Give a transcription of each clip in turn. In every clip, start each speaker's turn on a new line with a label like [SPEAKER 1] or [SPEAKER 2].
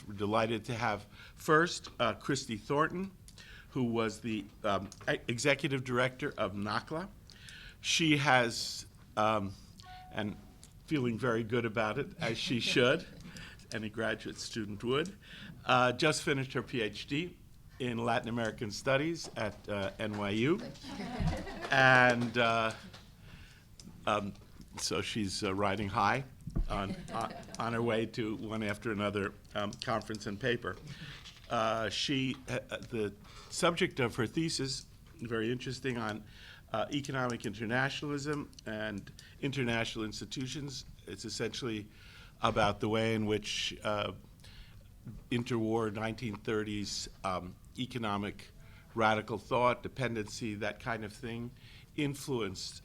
[SPEAKER 1] we're delighted to have first Christy Thornton, who was the executive director of NACLA. She has, and feeling very good about it, as she should, any graduate student would, just finished her PhD in Latin American Studies at NYU. And so she's riding high on her way to one after another conference and paper. The subject of her thesis, very interesting, on economic internationalism and international institutions. It's essentially about the way in which interwar 1930s economic radical thought, dependency, that kind of thing, influenced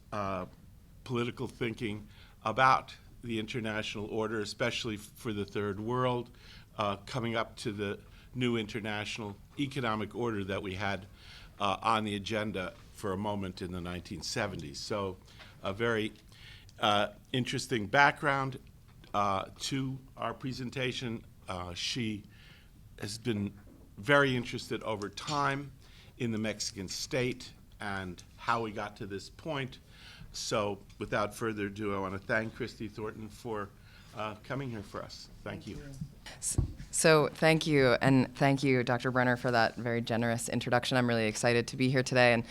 [SPEAKER 1] political thinking about the international order, especially for the third world, coming up to the new international economic order that we had on the agenda for a moment in the 1970s. So a very interesting background to our presentation. She has been very interested over time in the Mexican state and how we got to this point. So without further ado, I want to thank Christy Thornton for coming here for us. Thank you.
[SPEAKER 2] So thank you, and thank you, Dr. Brenner, for that very generous introduction. I'm really excited to be here today, and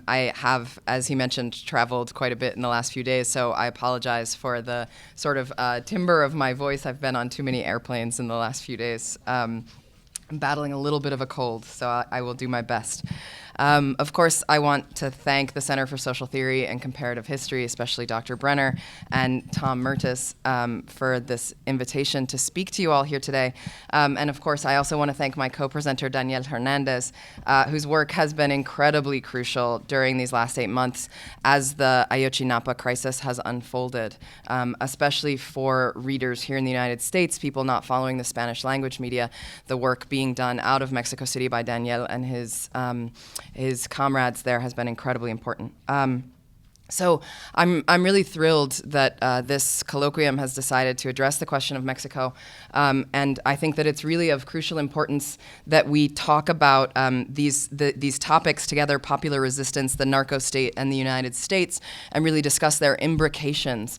[SPEAKER 2] I have, as he mentioned, traveled quite a bit in the last few days, so I apologize for the sort of timbre of my voice. I've been on too many airplanes in the last few days. I'm battling a little bit of a cold, so I will do my best. Of course, I want to thank the Center for Social Theory and Comparative History, especially Dr. Brenner and Tom Mertes, for this invitation to speak to you all here today. And of course, I also want to thank my co-presenter, Daniel Hernandez, whose work has been incredibly crucial during these last 8 months as the Ayotzinapa crisis has unfolded, especially for readers here in the United States, people not following the Spanish language media. The work being done out of Mexico City by Daniel and his comrades there has been incredibly important. So I'm really thrilled that this colloquium has decided to address the question of Mexico, and I think that it's really of crucial importance that we talk about these topics together: popular resistance, the narco-state, and the United States, and really discuss their imbrications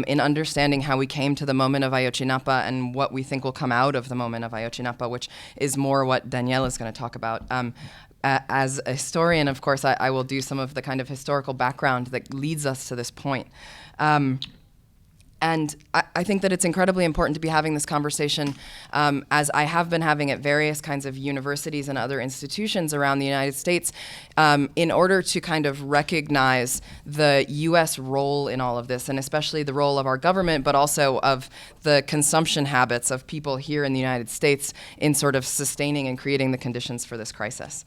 [SPEAKER 2] in understanding how we came to the moment of Ayotzinapa and what we think will come out of the moment of Ayotzinapa, which is more what Danielle is going to talk about. As a historian, of course, I will do some of the kind of historical background that leads us to this point. And I think that it's incredibly important to be having this conversation, as I have been having at various kinds of universities and other institutions around the United States, in order to kind of recognize the U.S. role in all of this, and especially the role of our government, but also of the consumption habits of people here in the United States in sort of sustaining and creating the conditions for this crisis.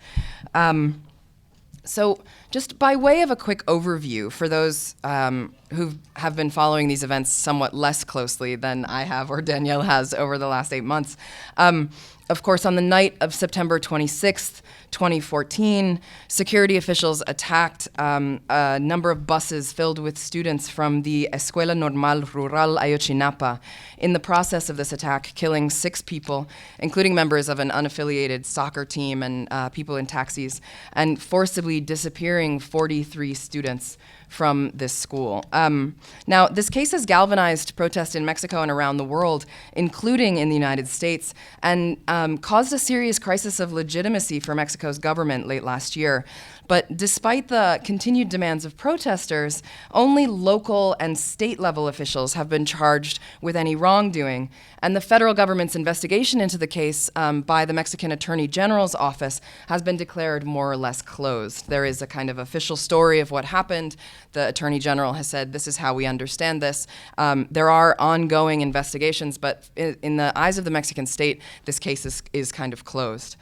[SPEAKER 2] So just by way of a quick overview for those who have been following these events somewhat less closely than I have or Danielle has over the last 8 months, of course, on the night of September 26th, 2014, security officials attacked a number of buses filled with students from the Escuela Normal Rural Ayotzinapa. In the process of this attack, killing 6 people, including members of an unaffiliated soccer team and people in taxis, and forcibly disappearing 43 students from this school. Now, this case has galvanized protest in Mexico and around the world, including in the United States, and caused a serious crisis of legitimacy for Mexico's government late last year. But despite the continued demands of protesters, only local and state-level officials have been charged with any wrongdoing, and the federal government's investigation into the case by the Mexican Attorney General's office has been declared more or less closed. There is a kind of official story of what happened. The Attorney General has said, this is how we understand this. There are ongoing investigations, but in the eyes of the Mexican state, this case is kind of closed.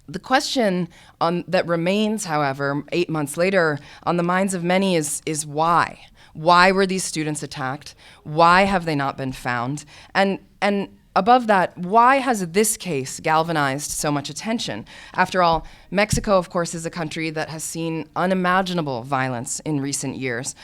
[SPEAKER 2] The question that remains, however, 8 months later, on the minds of many is why? Why were these students attacked? Why have they not been found? And above that, why has this case galvanized so much attention? After all, Mexico, of course, is a country that has seen unimaginable violence in recent years,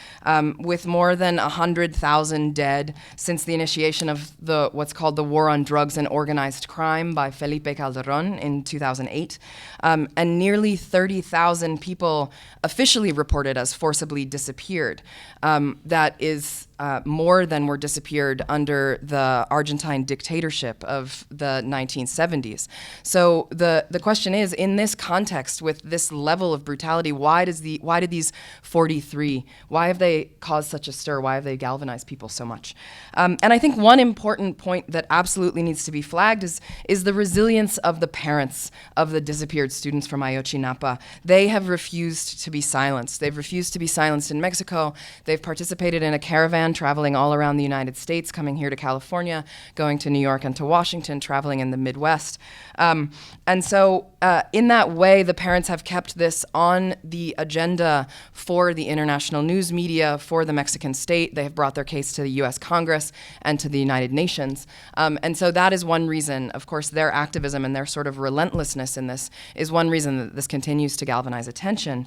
[SPEAKER 2] with more than 100,000 dead since the initiation of what's called the War on Drugs and Organized Crime by Felipe Calderón in 2008, and nearly 30,000 people officially reported as forcibly disappeared. That is more than were disappeared under the Argentine dictatorship of the 1970s. So the question is, in this context, with this level of brutality, why did these 43, why have they caused such a stir? Why have they galvanized people so much? And I think one important point that absolutely needs to be flagged is the resilience of the parents of the disappeared students from Ayotzinapa. They have refused to be silenced. They've refused to be silenced in Mexico. They've participated in a caravan traveling all around the United States, coming here to California, going to New York and to Washington, traveling in the Midwest. And so in that way, the parents have kept this on the agenda for the international news media, for the Mexican state. They have brought their case to the US Congress and to the United Nations. And so that is one reason, of course, their activism and their sort of relentlessness in this is one reason that this continues to galvanize attention.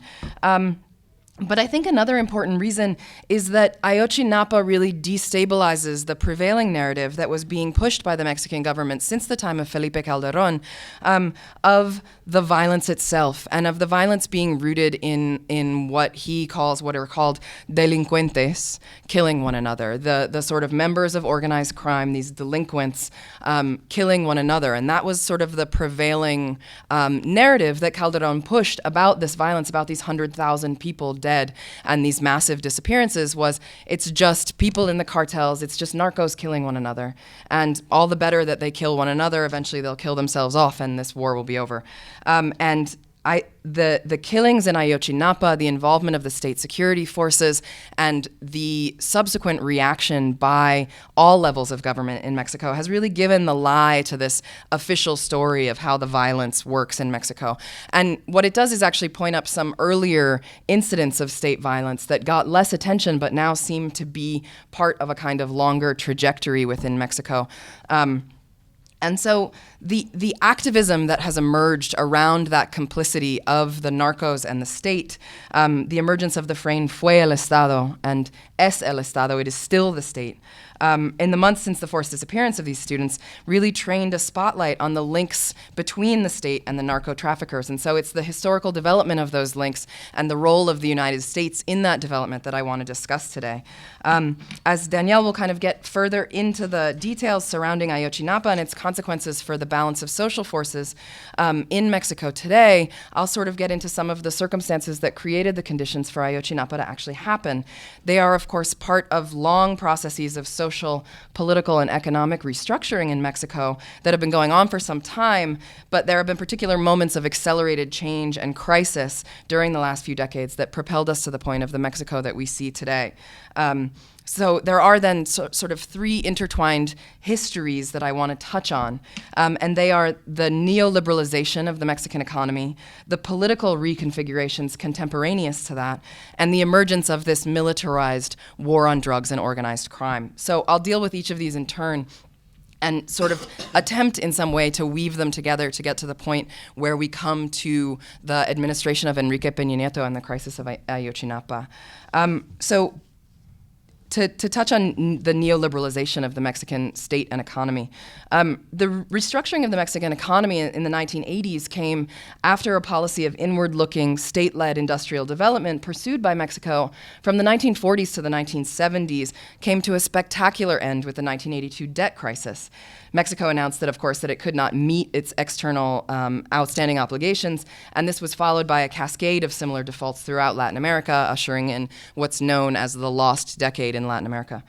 [SPEAKER 2] But I think another important reason is that Ayotzinapa really destabilizes the prevailing narrative that was being pushed by the Mexican government since the time of Felipe Calderón, of the violence itself and of the violence being rooted in what are called delincuentes, killing one another, the sort of members of organized crime, these delinquents killing one another. And that was sort of the prevailing narrative that Calderón pushed about this violence, about these 100,000 people dead and these massive disappearances. It's just people in the cartels, it's just narcos killing one another. And all the better that they kill one another, eventually they'll kill themselves off and this war will be over. The killings in Ayotzinapa, the involvement of the state security forces, and the subsequent reaction by all levels of government in Mexico has really given the lie to this official story of how the violence works in Mexico. And what it does is actually point up some earlier incidents of state violence that got less attention but now seem to be part of a kind of longer trajectory within Mexico. And so the activism that has emerged around that complicity of the narcos and the state, the emergence of the frame fue el Estado and es el Estado, it is still the state, in the months since the forced disappearance of these students, really trained a spotlight on the links between the state and the narco traffickers. And so it's the historical development of those links and the role of the United States in that development that I want to discuss today. As Danielle will kind of get further into the details surrounding Ayotzinapa and its consequences for the balance of social forces in Mexico today, I'll sort of get into some of the circumstances that created the conditions for Ayotzinapa to actually happen. They are, of course, part of long processes of social, political, and economic restructuring in Mexico that have been going on for some time, but there have been particular moments of accelerated change and crisis during the last few decades that propelled us to the point of the Mexico that we see today. So there are then sort of three intertwined histories that I want to touch on, and they are the neoliberalization of the Mexican economy, the political reconfigurations contemporaneous to that, and the emergence of this militarized war on drugs and organized crime. So I'll deal with each of these in turn and sort of attempt in some way to weave them together to get to the point where we come to the administration of Enrique Peña Nieto and the crisis of Ayotzinapa. To touch on the neoliberalization of the Mexican state and economy. The restructuring of the Mexican economy in the 1980s came after a policy of inward-looking, state-led industrial development pursued by Mexico from the 1940s to the 1970s came to a spectacular end with the 1982 debt crisis. Mexico announced that, of course, that it could not meet its external outstanding obligations, and this was followed by a cascade of similar defaults throughout Latin America, ushering in what's known as the lost decade in Latin America.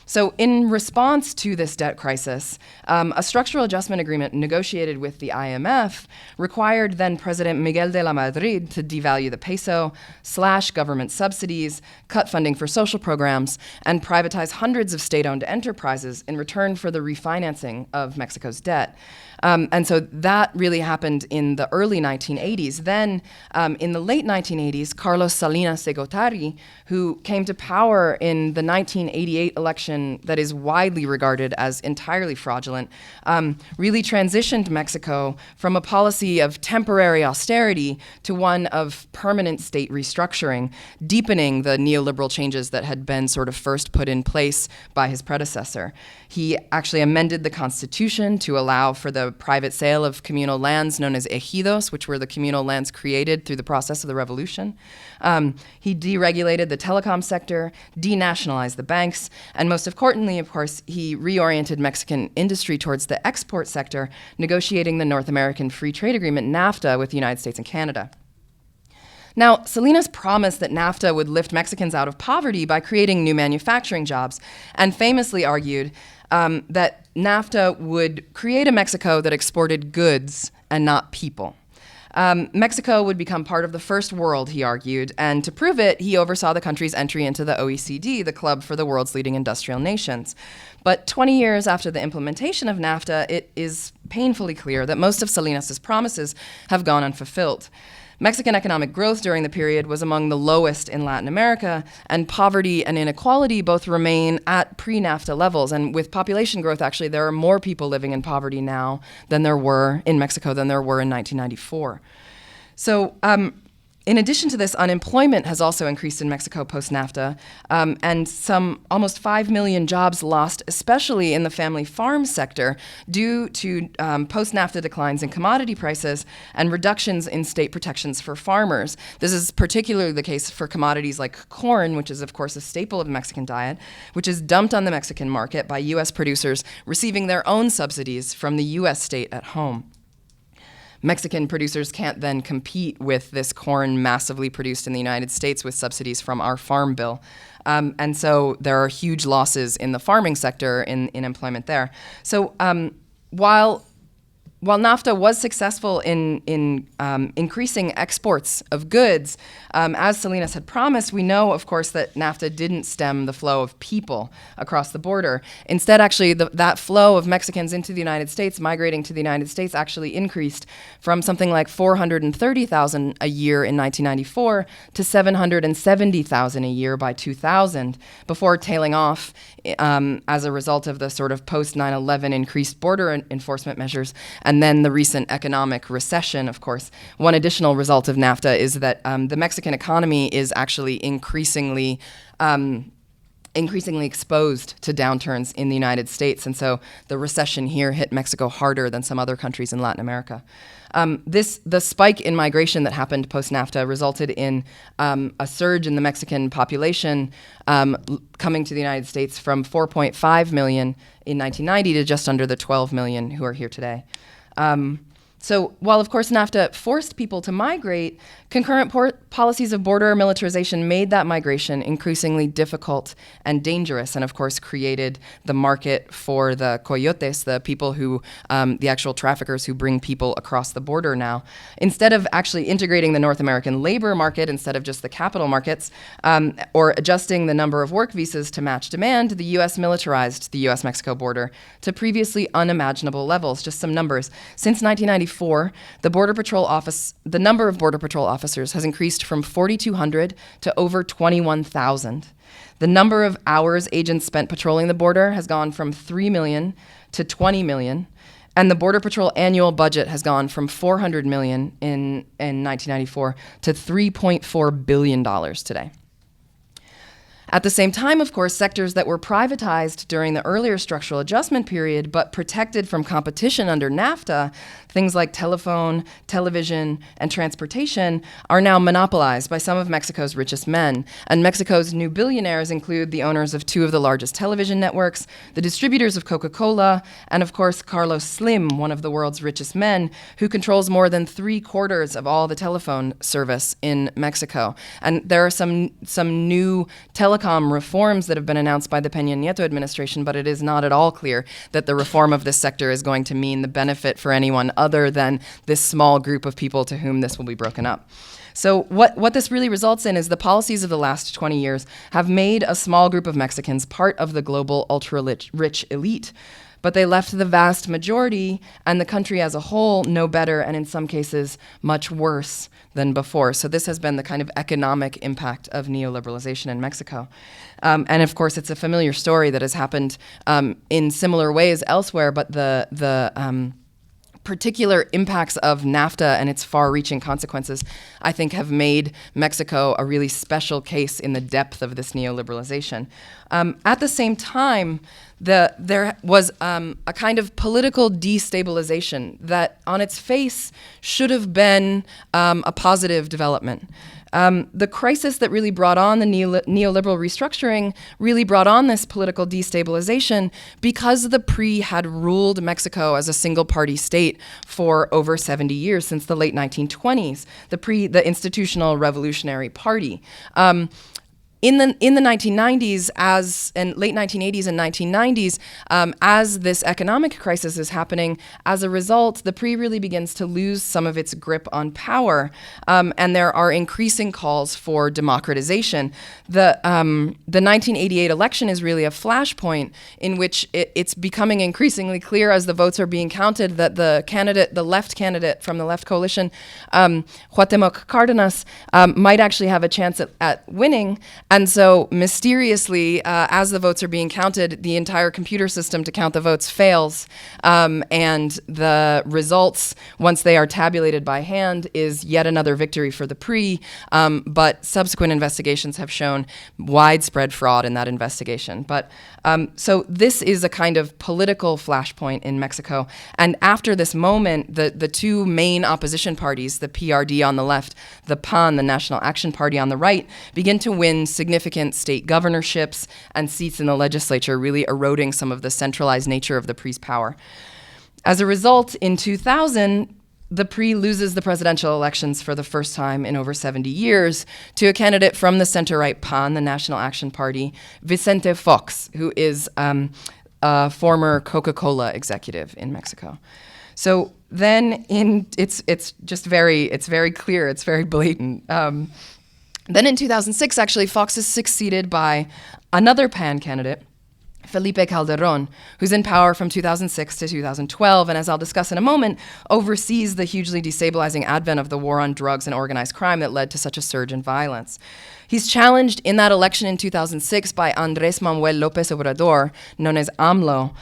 [SPEAKER 2] So in response to this debt crisis, a structural adjustment agreement negotiated with the IMF required then President Miguel de la Madrid to devalue the peso, slash government subsidies, cut funding for social programs, and privatize hundreds of state-owned enterprises in return for the refinancing of Mexico's debt. And so that really happened in the early 1980s. Then, in the late 1980s, Carlos Salinas de Gortari, who came to power in the 1988 1998 election that is widely regarded as entirely fraudulent, really transitioned Mexico from a policy of temporary austerity to one of permanent state restructuring, deepening the neoliberal changes that had been sort of first put in place by his predecessor. He actually amended the Constitution to allow for the private sale of communal lands known as ejidos, which were the communal lands created through the process of the revolution. He deregulated the telecom sector, denationalized the banks, and most importantly, of course, he reoriented Mexican industry towards the export sector, negotiating the North American Free Trade Agreement, NAFTA, with the United States and Canada. Now, Salinas promised that NAFTA would lift Mexicans out of poverty by creating new manufacturing jobs, and famously argued that NAFTA would create a Mexico that exported goods and not people. Mexico would become part of the first world, he argued, and to prove it, he oversaw the country's entry into the OECD, the club for the world's leading industrial nations. But 20 years after the implementation of NAFTA, it is painfully clear that most of Salinas' promises have gone unfulfilled. Mexican economic growth during the period was among the lowest in Latin America, and poverty and inequality both remain at pre-NAFTA levels. And with population growth, actually, there are more people living in poverty now than there were in Mexico than there were in 1994. So in addition to this, unemployment has also increased in Mexico post-NAFTA, and some almost 5 million jobs lost, especially in the family farm sector, due to post-NAFTA declines in commodity prices and reductions in state protections for farmers. This is particularly the case for commodities like corn, which is, of course, a staple of the Mexican diet, which is dumped on the Mexican market by U.S. producers receiving their own subsidies from the U.S. state at home. Mexican producers can't then compete with this corn massively produced in the United States with subsidies from our farm bill. And so there are huge losses in the farming sector in employment there. So while NAFTA was successful in increasing exports of goods, as Salinas had promised, we know, of course, that NAFTA didn't stem the flow of people across the border. Instead, actually, that flow of Mexicans into the United States, migrating to the United States, actually increased from something like 430,000 a year in 1994 to 770,000 a year by 2000, before tailing off as a result of the sort of post-9/11 increased border enforcement measures, and then the recent economic recession, of course. One additional result of NAFTA is that the Mexican economy is actually increasingly exposed to downturns in the United States, and so the recession here hit Mexico harder than some other countries in Latin America. The spike in migration that happened post-NAFTA resulted in a surge in the Mexican population coming to the United States from 4.5 million in 1990 to just under the 12 million who are here today. So while, of course, NAFTA forced people to migrate, concurrent policies of border militarization made that migration increasingly difficult and dangerous, and of course created the market for the coyotes, the people who, the actual traffickers who bring people across the border now. Instead of actually integrating the North American labor market, instead of just the capital markets, or adjusting the number of work visas to match demand, the U.S. militarized the U.S.-Mexico border to previously unimaginable levels. Just some numbers. Since 1994, the number of Border Patrol officers has increased from 4,200 to over 21,000. The number of hours agents spent patrolling the border has gone from 3 million to 20 million. And the Border Patrol annual budget has gone from $400 million in 1994 to $3.4 billion today. At the same time, of course, sectors that were privatized during the earlier structural adjustment period but protected from competition under NAFTA, things like telephone, television, and transportation, are now monopolized by some of Mexico's richest men. And Mexico's new billionaires include the owners of 2 of the largest television networks, the distributors of Coca-Cola, and of course Carlos Slim, one of the world's richest men, who controls more than 3/4 of all the telephone service in Mexico. And there are some new telecom reforms that have been announced by the Peña Nieto administration, but it is not at all clear that the reform of this sector is going to mean the benefit for anyone other than this small group of people to whom this will be broken up. So what this really results in is the policies of the last 20 years have made a small group of Mexicans part of the global ultra-rich elite. but they left the vast majority and the country as a whole no better, and in some cases much worse than before. So this has been the kind of economic impact of neoliberalization in Mexico. And of course, it's a familiar story that has happened in similar ways elsewhere, but the particular impacts of NAFTA and its far-reaching consequences, I think, have made Mexico a really special case in the depth of this neoliberalization. At the same time, there was a kind of political destabilization that on its face should have been a positive development. The crisis that really brought on the neoliberal restructuring really brought on this political destabilization because the PRI had ruled Mexico as a single-party state for over 70 years, since the late 1920s, the PRI, the Institutional Revolutionary Party. In the 1990s, and late 1980s and 1990s, as this economic crisis is happening, as a result, the PRI really begins to lose some of its grip on power, and there are increasing calls for democratization. The 1988 election is really a flashpoint in which it's becoming increasingly clear as the votes are being counted that the left candidate from the left coalition, Cuauhtémoc Cárdenas, might actually have a chance at winning. And so mysteriously, as the votes are being counted, the entire computer system to count the votes fails. And the results, once they are tabulated by hand, is yet another victory for the PRI. But subsequent investigations have shown widespread fraud in that investigation. But so this is a kind of political flashpoint in Mexico. And after this moment, the two main opposition parties, the PRD on the left, the PAN, the National Action Party on the right, begin to win significant state governorships and seats in the legislature, really eroding some of the centralized nature of the PRI's power. As a result, in 2000, the PRI loses the presidential elections for the first time in over 70 years to a candidate from the center-right PAN, the National Action Party, Vicente Fox, who is a former Coca-Cola executive in Mexico. So then it's very clear, it's very blatant. Then in 2006, actually, Fox is succeeded by another PAN candidate, Felipe Calderón, who's in power from 2006 to 2012, and as I'll discuss in a moment, oversees the hugely destabilizing advent of the war on drugs and organized crime that led to such a surge in violence. He's challenged in that election in 2006 by Andrés Manuel López Obrador, known as AMLO,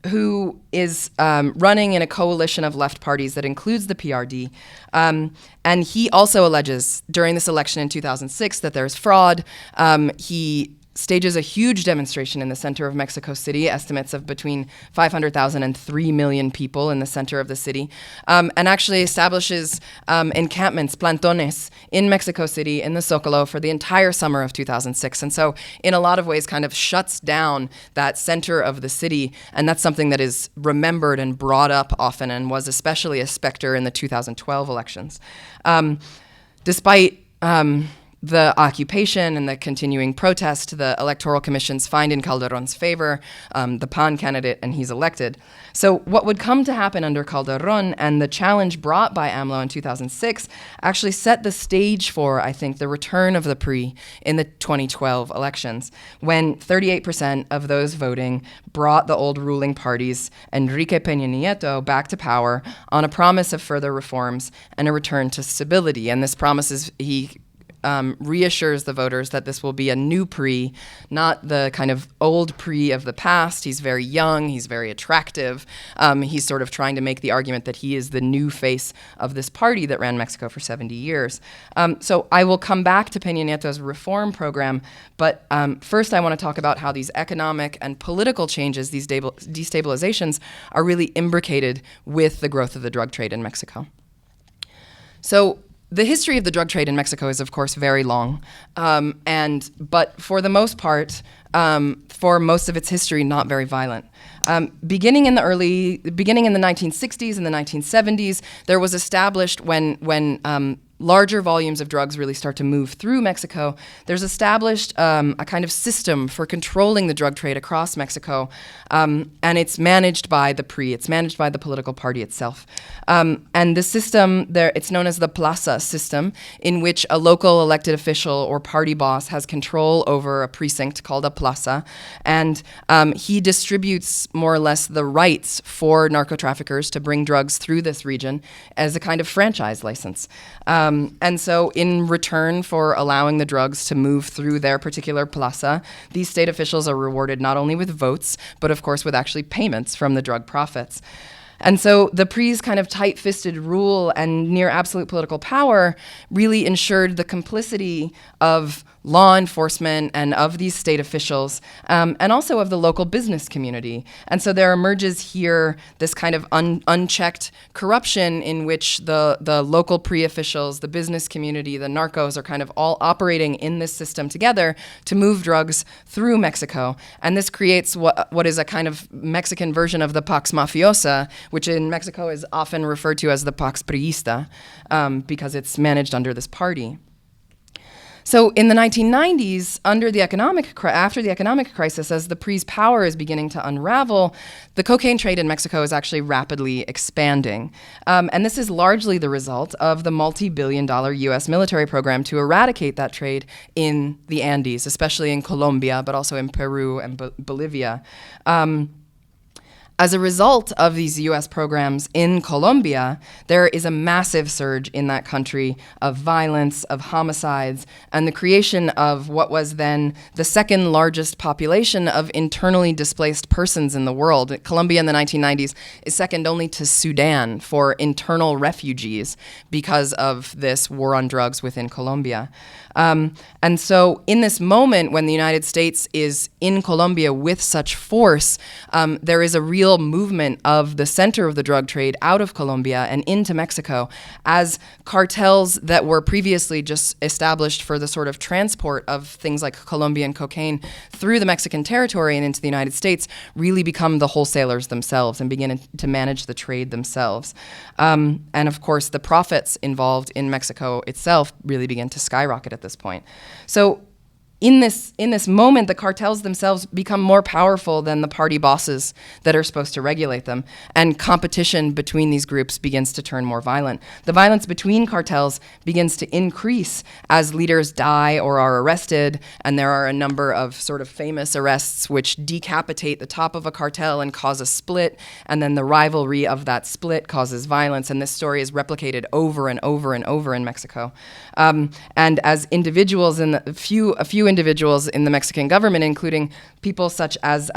[SPEAKER 2] who is running in a coalition of left parties that includes the PRD. And he also alleges during this election in 2006 that there's fraud. He stages a huge demonstration in the center of Mexico City, estimates of between 500,000 and 3 million people in the center of the city, and actually establishes encampments, plantones, in Mexico City, in the Zócalo, for the entire summer of 2006. And so in a lot of ways kind of shuts down that center of the city, and that's something that is remembered and brought up often and was especially a specter in the 2012 elections. Despite the occupation and the continuing protest, the Electoral Commissions find in Calderón's favor the PAN candidate, and he's elected. So what would come to happen under Calderón and the challenge brought by AMLO in 2006 actually set the stage for, I think, the return of the PRI in the 2012 elections, when 38% of those voting brought the old ruling parties, Enrique Peña Nieto, back to power on a promise of further reforms and a return to stability. And this promise is, he reassures the voters that this will be a new PRI, not the kind of old PRI of the past. He's very young, he's very attractive. He's sort of trying to make the argument that he is the new face of this party that ran Mexico for 70 years. So I will come back to Peña Nieto's reform program, but first I want to talk about how these economic and political changes, these destabilizations, are really imbricated with the growth of the drug trade in Mexico. So the history of the drug trade in Mexico is, of course, very long, but for the most part, for most of its history, not very violent. Beginning in the 1960s and the 1970s, there was established when larger volumes of drugs really start to move through Mexico, there's established a kind of system for controlling the drug trade across Mexico, and it's managed by the PRI. It's managed by the political party itself. And the system there, it's known as the plaza system, in which a local elected official or party boss has control over a precinct called a plaza, and he distributes more or less the rights for narco-traffickers to bring drugs through this region as a kind of franchise license. And so in return for allowing the drugs to move through their particular plaza, these state officials are rewarded not only with votes, but of course with actually payments from the drug profits. And so the PRI's kind of tight-fisted rule and near absolute political power really ensured the complicity of law enforcement and of these state officials, and also of the local business community. And so there emerges here this kind of unchecked corruption in which the local PRI officials, the business community, the narcos are kind of all operating in this system together to move drugs through Mexico. And this creates what is a kind of Mexican version of the Pax Mafiosa, which in Mexico is often referred to as the Pax Priista, because it's managed under this party. So in the 1990s, after the economic crisis, as the PRI's power is beginning to unravel, the cocaine trade in Mexico is actually rapidly expanding. And this is largely the result of the multi-billion-dollar U.S. military program to eradicate that trade in the Andes, especially in Colombia, but also in Peru and Bolivia. As a result of these U.S. programs in Colombia, there is a massive surge in that country of violence, of homicides, and the creation of what was then the second largest population of internally displaced persons in the world. Colombia in the 1990s is second only to Sudan for internal refugees because of this war on drugs within Colombia. And so in this moment when the United States is in Colombia with such force, there is a real movement of the center of the drug trade out of Colombia and into Mexico as cartels that were previously just established for the sort of transport of things like Colombian cocaine through the Mexican territory and into the United States really become the wholesalers themselves and begin to manage the trade themselves. And of course, the profits involved in Mexico itself really begin to skyrocket at this point. So in this moment, the cartels themselves become more powerful than the party bosses that are supposed to regulate them, and competition between these groups begins to turn more violent. The violence between cartels begins to increase as leaders die or are arrested, and there are a number of sort of famous arrests which decapitate the top of a cartel and cause a split, and then the rivalry of that split causes violence, and this story is replicated over and over and over in Mexico. And as individuals, a few individuals in the Mexican government, including people such as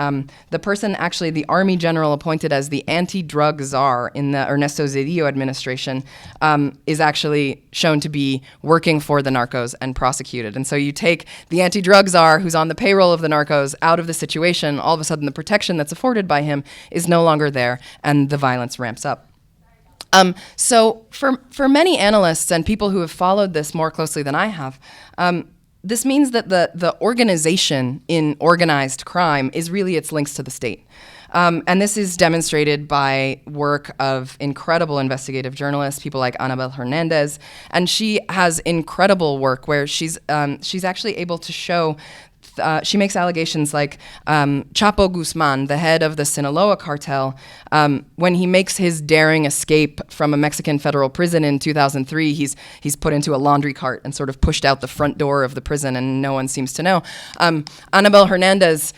[SPEAKER 2] the person, actually the army general appointed as the anti-drug czar in the Ernesto Zedillo administration, is actually shown to be working for the narcos and prosecuted. And so you take the anti-drug czar who's on the payroll of the narcos out of the situation, all of a sudden the protection that's afforded by him is no longer there, and the violence ramps up. So for many analysts and people who have followed this more closely than I have, this means that the organization in organized crime is really its links to the state. And this is demonstrated by work of incredible investigative journalists, people like Anabel Hernandez, and she has incredible work where she's actually able to show. She makes allegations like Chapo Guzman, the head of the Sinaloa cartel, when he makes his daring escape from a Mexican federal prison in 2003, he's put into a laundry cart and sort of pushed out the front door of the prison, and no one seems to know. Anabel Hernandez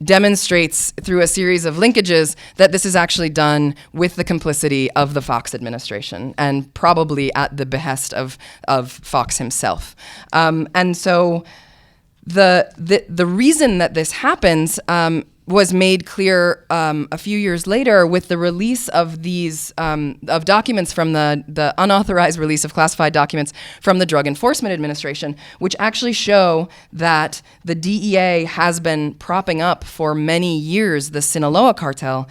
[SPEAKER 2] demonstrates through a series of linkages that this is actually done with the complicity of the Fox administration, and probably at the behest of Fox himself. And so the reason that this happens was made clear a few years later with the release of these of documents from the unauthorized release of classified documents from the Drug Enforcement Administration, which actually show that the DEA has been propping up for many years the Sinaloa cartel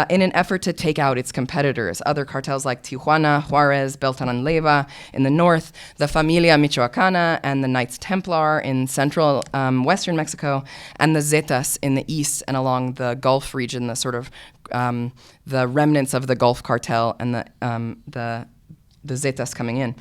[SPEAKER 2] in an effort to take out its competitors, other cartels like Tijuana, Juarez, Beltran and Leyva in the north, the Familia Michoacana and the Knights Templar in central western Mexico, and the Zetas in the east and along the Gulf region, the sort of the remnants of the Gulf cartel and the Zetas coming in.